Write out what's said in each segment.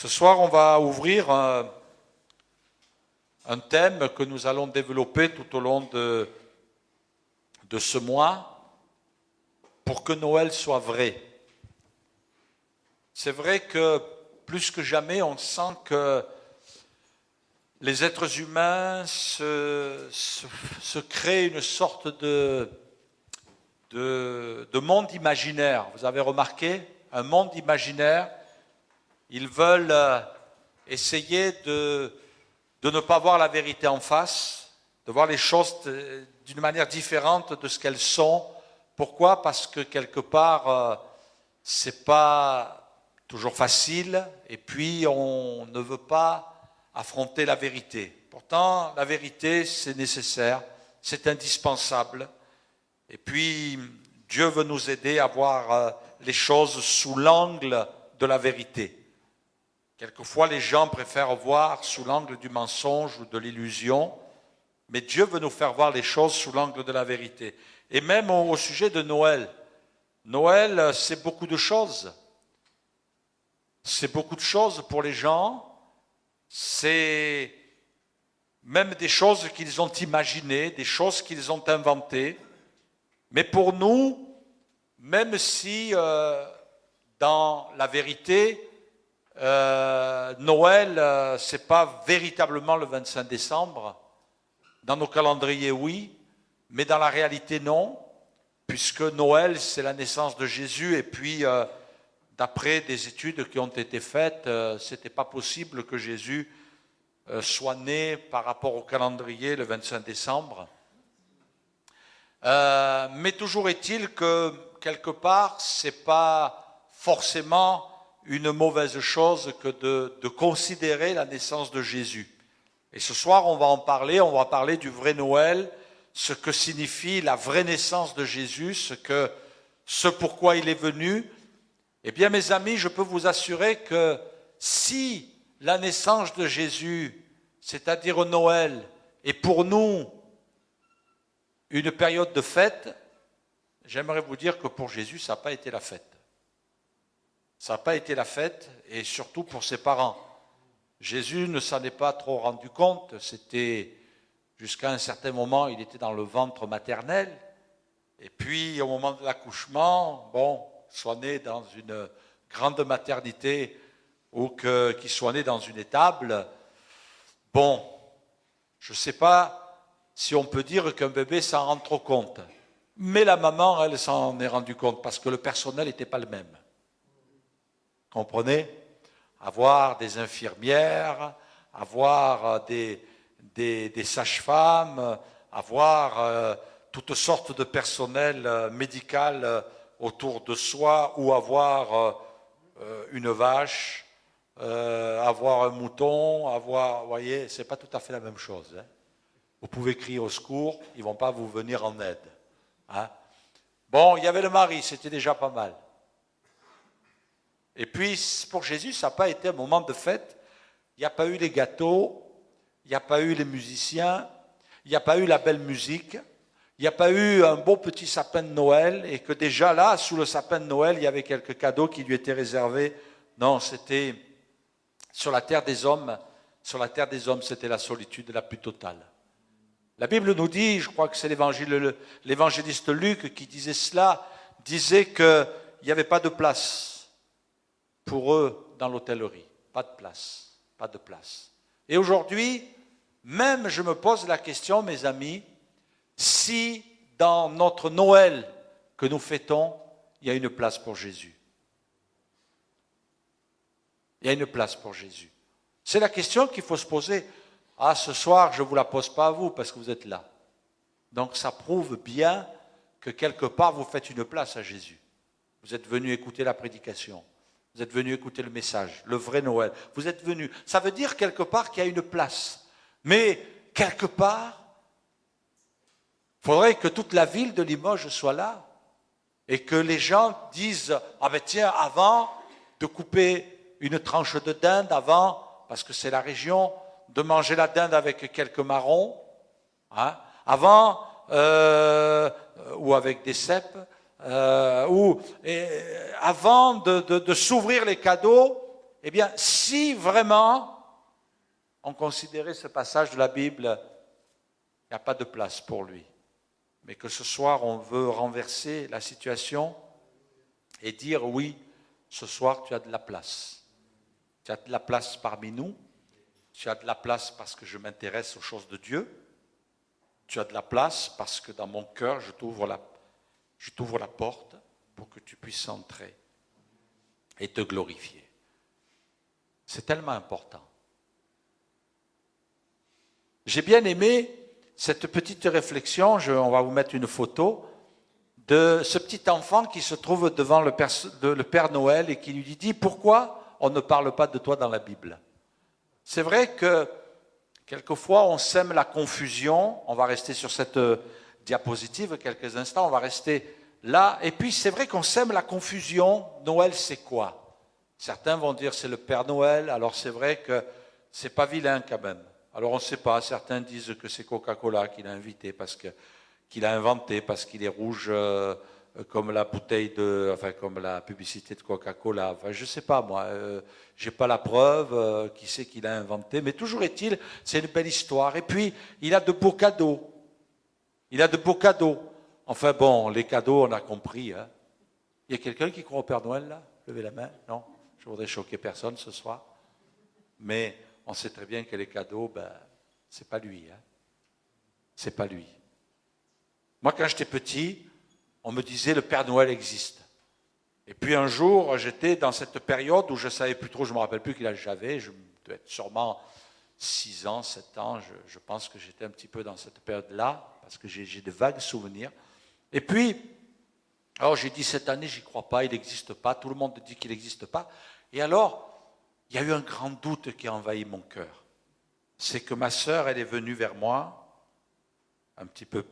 Ce soir, on va ouvrir un thème que nous allons développer tout au long de ce mois pour que Noël soit vrai. C'est vrai que plus que jamais, on sent que les êtres humains se créent une sorte de monde imaginaire. Vous avez remarqué? Un monde imaginaire. Ils veulent essayer de ne pas voir la vérité en face, de voir les choses d'une manière différente de ce qu'elles sont. Pourquoi? Parce que quelque part, c'est pas toujours facile, et puis on ne veut pas affronter la vérité. Pourtant, la vérité, c'est nécessaire, c'est indispensable. Et puis, Dieu veut nous aider à voir les choses sous l'angle de la vérité. Quelquefois, les gens préfèrent voir sous l'angle du mensonge ou de l'illusion, mais Dieu veut nous faire voir les choses sous l'angle de la vérité. Et même au sujet de Noël. Noël, c'est beaucoup de choses. C'est beaucoup de choses pour les gens. C'est même des choses qu'ils ont imaginées, des choses qu'ils ont inventées. Mais pour nous, même si dans la vérité, Noël, c'est pas véritablement le 25 décembre. Dans nos calendriers, oui, mais dans la réalité, non, puisque Noël, c'est la naissance de Jésus, et puis, d'après des études qui ont été faites, c'était pas possible que Jésus soit né par rapport au calendrier le 25 décembre. Mais toujours est-il que, quelque part, c'est pas forcément une mauvaise chose que de considérer la naissance de Jésus. Et ce soir, on va parler du vrai Noël, ce que signifie la vraie naissance de Jésus, ce pourquoi il est venu. Eh bien, mes amis, je peux vous assurer que si la naissance de Jésus, c'est-à-dire Noël, est pour nous une période de fête, j'aimerais vous dire que pour Jésus, ça n'a pas été la fête. Ça n'a pas été la fête, et surtout pour ses parents. Jésus ne s'en est pas trop rendu compte. C'était, jusqu'à un certain moment, il était dans le ventre maternel. Et puis, au moment de l'accouchement, soit né dans une grande maternité ou qu'il soit né dans une étable. Je ne sais pas si on peut dire qu'un bébé s'en rend trop compte. Mais la maman, elle s'en est rendue compte parce que le personnel n'était pas le même. Comprenez? Avoir des infirmières, avoir des sages-femmes, avoir toutes sortes de personnel médical autour de soi, ou avoir une vache, avoir un mouton, vous voyez, c'est pas tout à fait la même chose. Hein. Vous pouvez crier au secours, ils vont pas vous venir en aide. Hein. Il y avait le mari, c'était déjà pas mal. Et puis, pour Jésus, ça n'a pas été un moment de fête. Il n'y a pas eu les gâteaux, il n'y a pas eu les musiciens, il n'y a pas eu la belle musique, il n'y a pas eu un beau petit sapin de Noël, et que déjà là, sous le sapin de Noël, il y avait quelques cadeaux qui lui étaient réservés. Non, c'était sur la terre des hommes, c'était la solitude la plus totale. La Bible nous dit, je crois que c'est l'évangéliste Luc qui disait cela, disait qu'il n'y avait pas de place pour eux dans l'hôtellerie. Pas de place, pas de place. Et aujourd'hui, même je me pose la question, mes amis, si dans notre Noël que nous fêtons, il y a une place pour Jésus. Il y a une place pour Jésus. C'est la question qu'il faut se poser. Ah, ce soir, je ne vous la pose pas à vous parce que vous êtes là. Donc ça prouve bien que quelque part, vous faites une place à Jésus. Vous êtes venu écouter la prédication. Vous êtes venu écouter le message, le vrai Noël. Vous êtes venu. Ça veut dire quelque part qu'il y a une place. Mais quelque part, il faudrait que toute la ville de Limoges soit là. Et que les gens disent, tiens, avant de couper une tranche de dinde, parce que c'est la région, de manger la dinde avec quelques marrons, hein, avant, ou avec des cèpes, avant de s'ouvrir les cadeaux, Eh bien, si vraiment on considérait ce passage de la Bible, il n'y a pas de place pour lui. Mais que ce soir, on veut renverser la situation et dire oui, ce soir, tu as de la place. Tu as de la place parmi nous. Tu as de la place parce que je m'intéresse aux choses de Dieu. Tu as de la place parce que dans mon cœur, je t'ouvre la porte pour que tu puisses entrer et te glorifier. C'est tellement important. J'ai bien aimé cette petite réflexion, on va vous mettre une photo, de ce petit enfant qui se trouve devant le Père Noël et qui lui dit « Pourquoi on ne parle pas de toi dans la Bible ?» C'est vrai que quelquefois on sème la confusion, on va rester sur cette diapositive quelques instants, on va rester là, et puis c'est vrai qu'on sème la confusion, Noël c'est quoi? Certains vont dire c'est le Père Noël, alors c'est vrai que c'est pas vilain quand même. Alors on ne sait pas, certains disent que c'est Coca-Cola qui l'a invité, qu'il a inventé, parce qu'il est rouge comme la bouteille comme la publicité de Coca-Cola. Enfin, je ne sais pas moi, je n'ai pas la preuve, qui c'est qui l'a inventé, mais toujours est-il, c'est une belle histoire. Et puis, il a de beaux cadeaux. Il a de beaux cadeaux. Enfin bon, les cadeaux, on a compris. Hein. Il y a quelqu'un qui croit au Père Noël là? Levez la main. Non, je ne voudrais choquer personne ce soir. Mais on sait très bien que les cadeaux, c'est pas lui. Hein. C'est pas lui. Moi, quand j'étais petit, on me disait le Père Noël existe. Et puis un jour, j'étais dans cette période où je ne savais plus trop, je ne me rappelle plus quel âge j'avais, je devais être sûrement 6 ans, 7 ans, je pense que j'étais un petit peu dans cette période-là, parce que j'ai de vagues souvenirs. Et puis, alors j'ai dit cette année, j'y crois pas, il n'existe pas, tout le monde dit qu'il n'existe pas. Et alors, il y a eu un grand doute qui a envahi mon cœur. C'est que ma sœur, elle est venue vers moi, un petit peu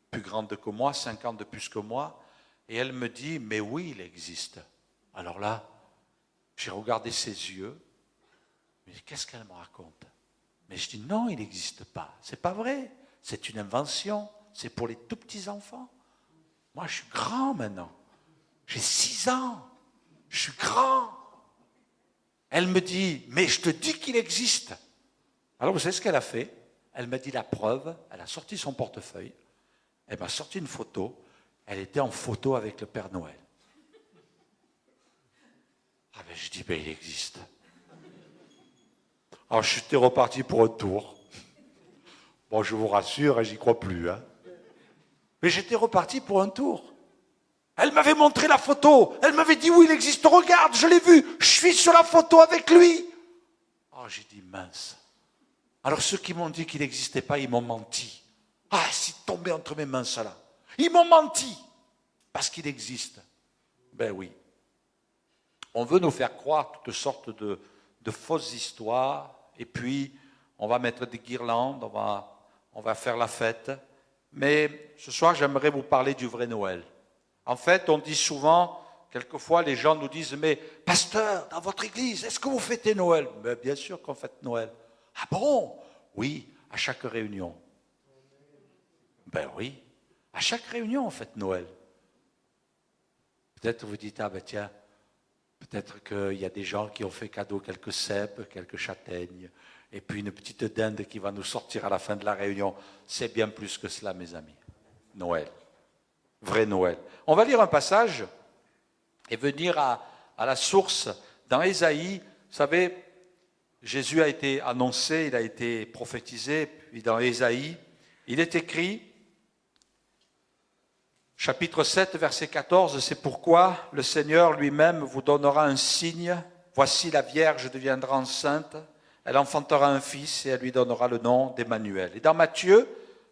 plus grande que moi, 5 ans de plus que moi, et elle me dit, mais oui, il existe. Alors là, j'ai regardé ses yeux, mais qu'est-ce qu'elle me raconte? Mais je dis, non, il n'existe pas, c'est pas vrai, c'est une invention, c'est pour les tout petits enfants. Moi, je suis grand maintenant, j'ai 6 ans, je suis grand. Elle me dit, mais je te dis qu'il existe. Alors vous savez ce qu'elle a fait? Elle m'a dit la preuve, elle a sorti son portefeuille, elle m'a sorti une photo, elle était en photo avec le Père Noël. Ah ben je dis, ben il existe. Alors je suis reparti pour un tour. Bon, je vous rassure, j'y crois plus. Hein. Mais j'étais reparti pour un tour. Elle m'avait montré la photo, elle m'avait dit, oui, il existe, regarde, je l'ai vu, je suis sur la photo avec lui. Oh, j'ai dit, mince. Alors ceux qui m'ont dit qu'il n'existait pas, ils m'ont menti. Ah, c'est tombé entre mes mains, ça là. Ils m'ont menti, parce qu'il existe. Ben oui. On veut nous faire croire toutes sortes de fausses histoires, et puis on va mettre des guirlandes, on va faire la fête. Mais ce soir, j'aimerais vous parler du vrai Noël. En fait, on dit souvent, quelquefois, les gens nous disent, mais pasteur, dans votre église, est-ce que vous fêtez Noël? Ben, bien sûr qu'on fête Noël. Ah bon? Oui, à chaque réunion. Ben oui, à chaque réunion, on fête Noël. Peut-être vous dites, ah ben tiens, peut-être qu'il y a des gens qui ont fait cadeau quelques cèpes, quelques châtaignes, et puis une petite dinde qui va nous sortir à la fin de la réunion. C'est bien plus que cela, mes amis. Noël. Vrai Noël. On va lire un passage et venir à la source. Dans Ésaïe, vous savez, Jésus a été annoncé, il a été prophétisé, puis dans Ésaïe, il est écrit, chapitre 7, verset 14, c'est pourquoi le Seigneur lui-même vous donnera un signe. Voici la Vierge deviendra enceinte, elle enfantera un fils et elle lui donnera le nom d'Emmanuel. Et dans Matthieu,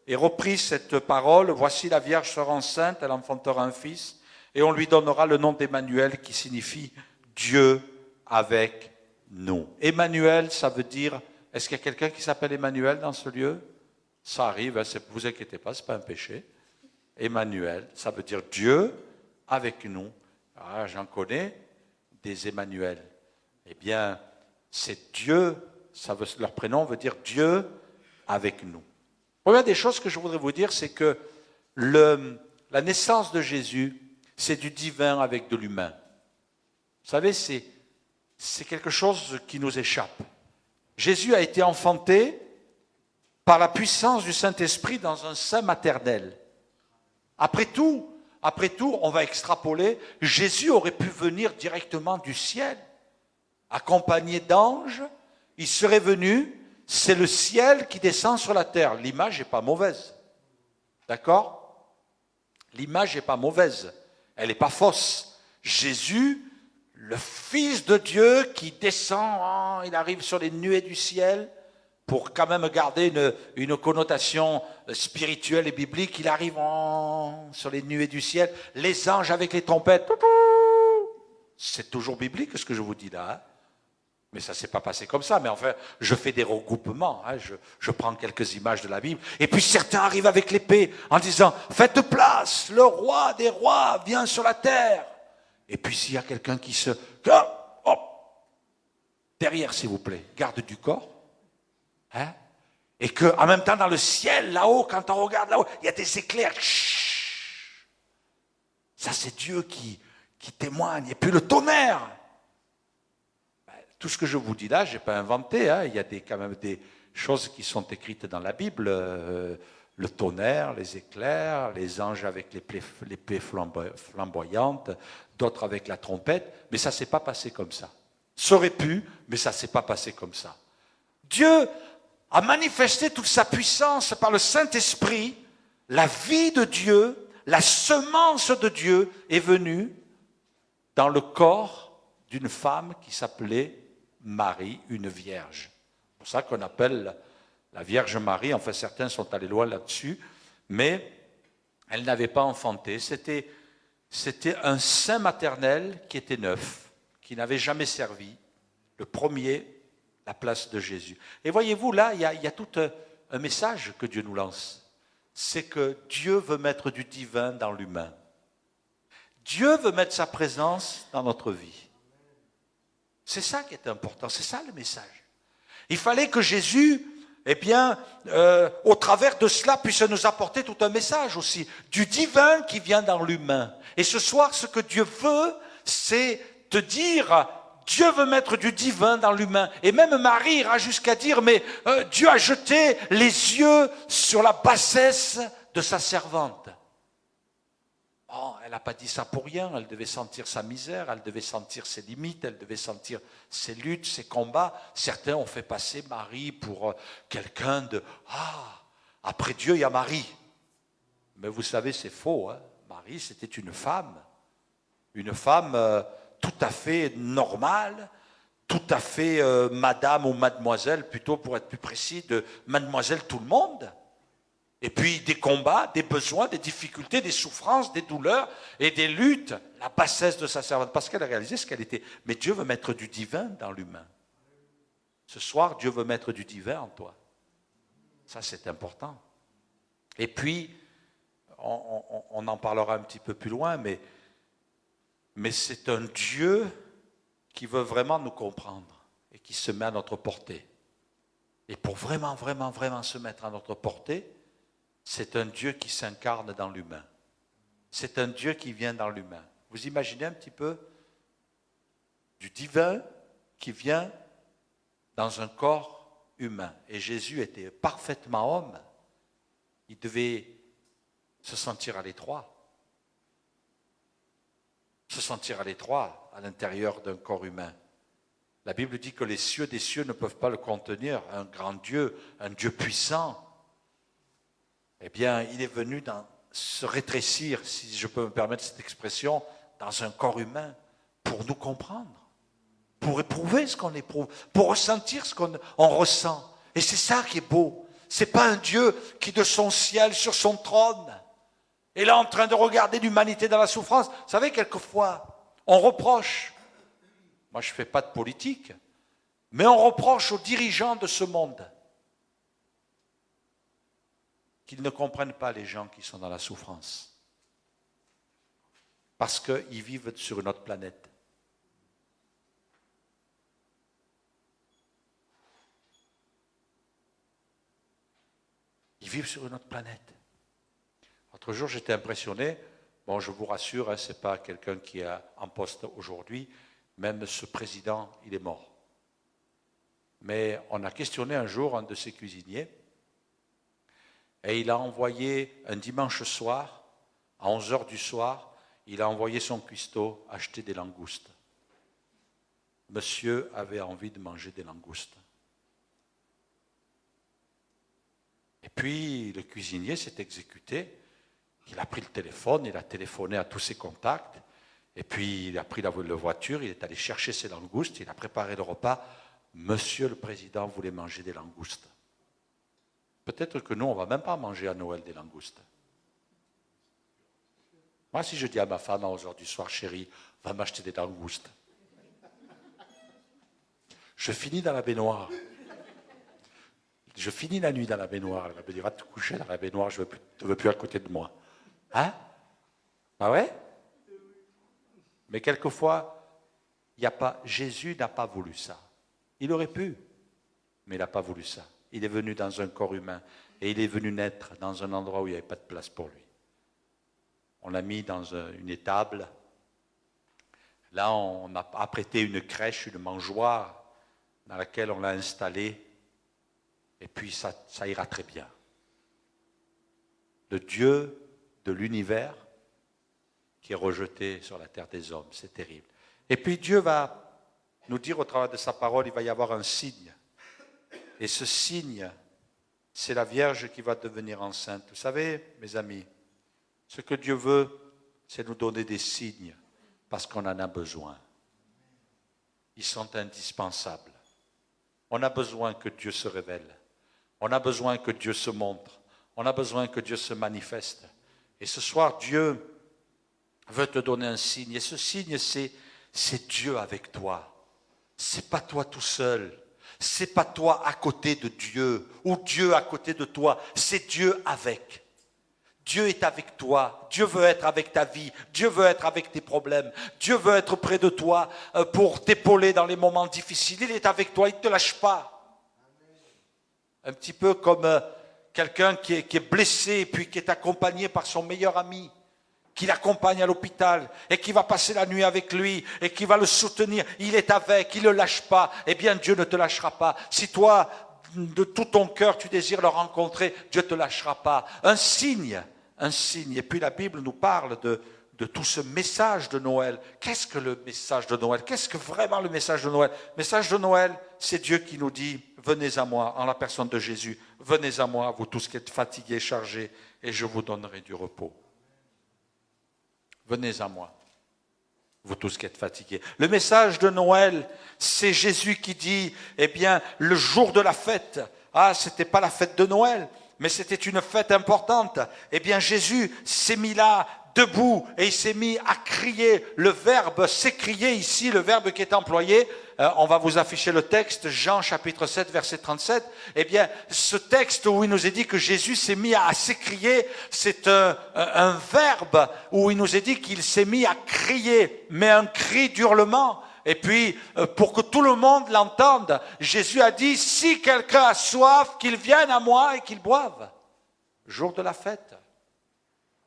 est repris cette parole, voici la Vierge sera enceinte, elle enfantera un fils et on lui donnera le nom d'Emmanuel qui signifie Dieu avec nous. Emmanuel, ça veut dire, est-ce qu'il y a quelqu'un qui s'appelle Emmanuel dans ce lieu? Ça arrive, ne vous inquiétez pas, ce n'est pas un péché. Emmanuel, ça veut dire Dieu avec nous. Ah, j'en connais des Emmanuel. Eh bien, c'est Dieu, leur prénom veut dire Dieu avec nous. Première des choses que je voudrais vous dire, c'est que la naissance de Jésus, c'est du divin avec de l'humain. Vous savez, c'est c'est quelque chose qui nous échappe. Jésus a été enfanté par la puissance du Saint-Esprit dans un sein maternel. Après tout, on va extrapoler, Jésus aurait pu venir directement du ciel, accompagné d'anges, il serait venu, c'est le ciel qui descend sur la terre. L'image n'est pas mauvaise. D'accord? L'image n'est pas mauvaise, elle n'est pas fausse. Jésus, le Fils de Dieu qui descend, il arrive sur les nuées du ciel, pour quand même garder une connotation spirituelle et biblique, il arrive sur les nuées du ciel, les anges avec les trompettes. C'est toujours biblique ce que je vous dis là. Hein? Mais ça ne s'est pas passé comme ça. Mais enfin, je fais des regroupements. Hein? Je prends quelques images de la Bible. Et puis certains arrivent avec l'épée en disant « Faites place, le roi des rois vient sur la terre. » Et puis s'il y a quelqu'un qui se... Hop, derrière, s'il vous plaît, garde du corps. Hein? Et qu'en même temps, dans le ciel, là-haut, quand on regarde là-haut, il y a des éclairs. Chut. Ça, c'est Dieu qui témoigne. Et puis le tonnerre. Tout ce que je vous dis là, je n'ai pas inventé. Hein. Il y a quand même des choses qui sont écrites dans la Bible. Le tonnerre, les éclairs, les anges avec l'épée flamboyante, d'autres avec la trompette. Mais ça ne s'est pas passé comme ça. Ça aurait pu, mais ça ne s'est pas passé comme ça. Dieu a manifesté toute sa puissance par le Saint-Esprit. La vie de Dieu, la semence de Dieu est venue dans le corps d'une femme qui s'appelait Marie, une vierge. C'est pour ça qu'on appelle la Vierge Marie, enfin certains sont allés loin là-dessus, mais elle n'avait pas enfanté. C'était un sein maternel qui était neuf, qui n'avait jamais servi, le premier, la place de Jésus. Et voyez-vous, là, il y a tout un message que Dieu nous lance. C'est que Dieu veut mettre du divin dans l'humain. Dieu veut mettre sa présence dans notre vie. C'est ça qui est important, c'est ça le message. Il fallait que Jésus, au travers de cela, puisse nous apporter tout un message aussi, du divin qui vient dans l'humain. Et ce soir, ce que Dieu veut, c'est te dire, Dieu veut mettre du divin dans l'humain. Et même Marie ira jusqu'à dire, mais Dieu a jeté les yeux sur la bassesse de sa servante. Oh, elle n'a pas dit ça pour rien, elle devait sentir sa misère, elle devait sentir ses limites, elle devait sentir ses luttes, ses combats. Certains ont fait passer Marie pour quelqu'un de « Ah, après Dieu, il y a Marie ». Mais vous savez, c'est faux. Hein. Marie, c'était une femme tout à fait normale, tout à fait madame ou mademoiselle, plutôt pour être plus précis, de mademoiselle tout le monde. Et puis des combats, des besoins, des difficultés, des souffrances, des douleurs et des luttes. La bassesse de sa servante, parce qu'elle a réalisé ce qu'elle était. Mais Dieu veut mettre du divin dans l'humain. Ce soir, Dieu veut mettre du divin en toi. Ça, c'est important. Et puis, on en parlera un petit peu plus loin, mais c'est un Dieu qui veut vraiment nous comprendre et qui se met à notre portée. Et pour vraiment, vraiment, vraiment se mettre à notre portée, c'est un Dieu qui s'incarne dans l'humain. C'est un Dieu qui vient dans l'humain. Vous imaginez un petit peu du divin qui vient dans un corps humain. Et Jésus était parfaitement homme. Il devait se sentir à l'étroit. Se sentir à l'étroit à l'intérieur d'un corps humain. La Bible dit que les cieux des cieux ne peuvent pas le contenir. Un grand Dieu, un Dieu puissant. Eh bien, il est venu se rétrécir, si je peux me permettre cette expression, dans un corps humain pour nous comprendre, pour éprouver ce qu'on éprouve, pour ressentir ce qu'on ressent. Et c'est ça qui est beau. Ce n'est pas un Dieu qui de son ciel, sur son trône, est là en train de regarder l'humanité dans la souffrance. Vous savez, quelquefois, on reproche, moi je ne fais pas de politique, mais on reproche aux dirigeants de ce monde qu'ils ne comprennent pas les gens qui sont dans la souffrance. Parce qu'ils vivent sur une autre planète. Ils vivent sur une autre planète. L'autre jour, j'étais impressionné. Bon, je vous rassure, hein, ce n'est pas quelqu'un qui est en poste aujourd'hui, même ce président, il est mort. Mais on a questionné un jour un de ses cuisiniers, et il a envoyé un dimanche soir, à 11h du soir, il a envoyé son cuistot acheter des langoustes. Monsieur avait envie de manger des langoustes. Et puis le cuisinier s'est exécuté, il a pris le téléphone, il a téléphoné à tous ses contacts, et puis il a pris la voiture, il est allé chercher ses langoustes, il a préparé le repas. Monsieur le Président voulait manger des langoustes. Peut-être que nous, on ne va même pas manger à Noël des langoustes. Moi, si je dis à ma femme aujourd'hui soir, chérie, va m'acheter des langoustes. Je finis dans la baignoire. Je finis la nuit dans la baignoire. Elle va me dire, va te coucher dans la baignoire, je ne veux plus à côté de moi. Hein? Ah ouais? Mais quelquefois, Jésus n'a pas voulu ça. Il aurait pu, mais il n'a pas voulu ça. Il est venu dans un corps humain et il est venu naître dans un endroit où il n'y avait pas de place pour lui. On l'a mis dans une étable. Là, on a apprêté une crèche, une mangeoire dans laquelle on l'a installé. Et puis, ça ira très bien. Le Dieu de l'univers qui est rejeté sur la terre des hommes, c'est terrible. Et puis, Dieu va nous dire au travers de sa parole, il va y avoir un signe. Et ce signe, c'est la Vierge qui va devenir enceinte. Vous savez, mes amis, ce que Dieu veut, c'est nous donner des signes parce qu'on en a besoin. Ils sont indispensables. On a besoin que Dieu se révèle. On a besoin que Dieu se montre. On a besoin que Dieu se manifeste. Et ce soir, Dieu veut te donner un signe. Et ce signe, c'est Dieu avec toi. C'est pas toi tout seul. C'est pas toi à côté de Dieu ou Dieu à côté de toi. C'est Dieu avec. Dieu est avec toi. Dieu veut être avec ta vie. Dieu veut être avec tes problèmes. Dieu veut être près de toi pour t'épauler dans les moments difficiles. Il est avec toi. Il ne te lâche pas. Un petit peu comme quelqu'un qui est blessé et puis qui est accompagné par son meilleur ami, qui l'accompagne à l'hôpital et qui va passer la nuit avec lui et qui va le soutenir. Il est avec, il ne le lâche pas. Eh bien, Dieu ne te lâchera pas. Si toi, de tout ton cœur, tu désires le rencontrer, Dieu ne te lâchera pas. Un signe. Et puis la Bible nous parle de tout ce message de Noël. Qu'est-ce que le message de Noël? Qu'est-ce que vraiment le message de Noël? Le message de Noël, c'est Dieu qui nous dit, venez à moi, en la personne de Jésus, venez à moi, vous tous qui êtes fatigués, chargés, et je vous donnerai du repos. Venez à moi, vous tous qui êtes fatigués. Le message de Noël, c'est Jésus qui dit, eh bien, le jour de la fête, c'était pas la fête de Noël, mais c'était une fête importante. Eh bien, Jésus s'est mis là, debout, et il s'est mis à crier. Le verbe s'écrier ici, le verbe qui est employé, on va vous afficher le texte, Jean chapitre 7, verset 37. Eh bien, ce texte où il nous est dit que Jésus s'est mis à s'écrier, c'est un verbe où il nous est dit qu'il s'est mis à crier, mais un cri d'hurlement. Et puis, pour que tout le monde l'entende, Jésus a dit, si quelqu'un a soif, qu'il vienne à moi et qu'il boive. Jour de la fête.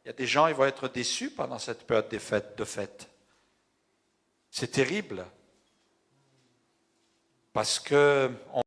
Il y a des gens, ils vont être déçus pendant cette période de fête. C'est terrible. Parce que